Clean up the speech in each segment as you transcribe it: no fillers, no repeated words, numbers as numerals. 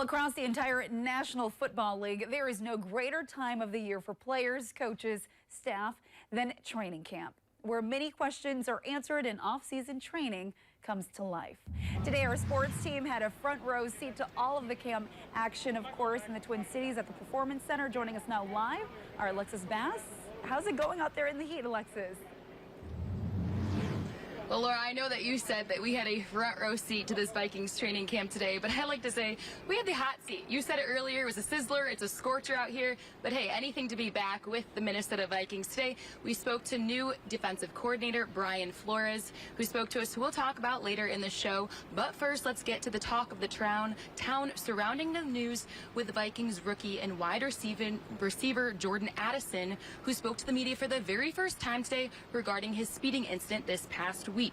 across the entire National Football League, there is no greater time of the year for players, coaches, staff than training camp, where many questions are answered and off-season training comes to life. Today, our sports team had a front row seat to all of the camp action, of course, in the Twin Cities at the Performance Center. Joining us now live, our Alexis Bass. How's it going out there in the heat, Alexis? Well, Laura, I know that you said that we had a front row seat to this Vikings training camp today, but I like to say we had the hot seat. You said it earlier, it was a sizzler, it's a scorcher out here, but hey, anything to be back with the Minnesota Vikings today. We spoke to new defensive coordinator Brian Flores, who spoke to us, who we'll talk about later in the show. But first, let's get to the talk of the town surrounding the news with the Vikings rookie and wide receiver Jordan Addison, who spoke to the media for the very first time today regarding his speeding incident this past week.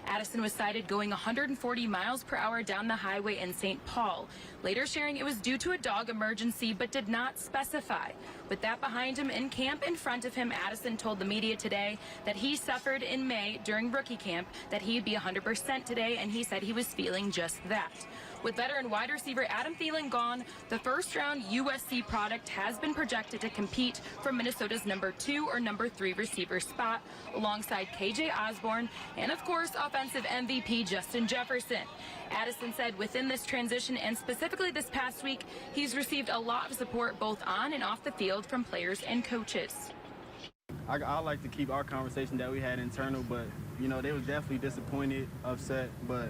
Addison was cited going 140 miles per hour down the highway in St. Paul, later sharing it was due to a dog emergency but did not specify. With that behind him in camp in front of him, Addison told the media today that he suffered in May during rookie camp, that he'd be 100% today, and he said he was feeling just that. With veteran wide receiver Adam Thielen gone, the first-round USC product has been projected to compete for Minnesota's #2 or #3 receiver spot, alongside KJ Osborne and, of course, offensive MVP Justin Jefferson. Addison said within this transition, and specifically this past week, he's received a lot of support both on and off the field from players and coaches. I like to keep our conversation that we had internal, but, you know, they was definitely disappointed, upset, but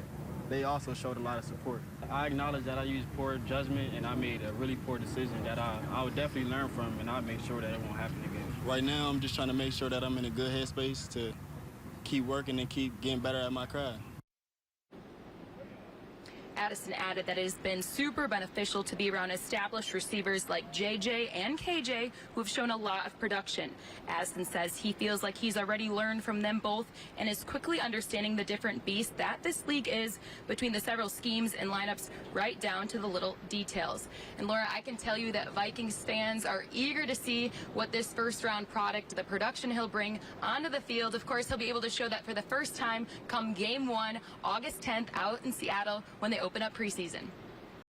they also showed a lot of support. I acknowledge that I used poor judgment and I made a really poor decision that I would definitely learn from, and I'll make sure that it won't happen again. Right now, I'm just trying to make sure that I'm in a good headspace to keep working and keep getting better at my craft. Addison added that it has been super beneficial to be around established receivers like JJ and KJ, who have shown a lot of production. Addison says he feels like he's already learned from them both and is quickly understanding the different beast that this league is, between the several schemes and lineups right down to the little details. And Laura, I can tell you that Vikings fans are eager to see what this first-round product, the production he'll bring onto the field. Of course, he'll be able to show that for the first time come Game 1, August 10th, out in Seattle when they open up preseason.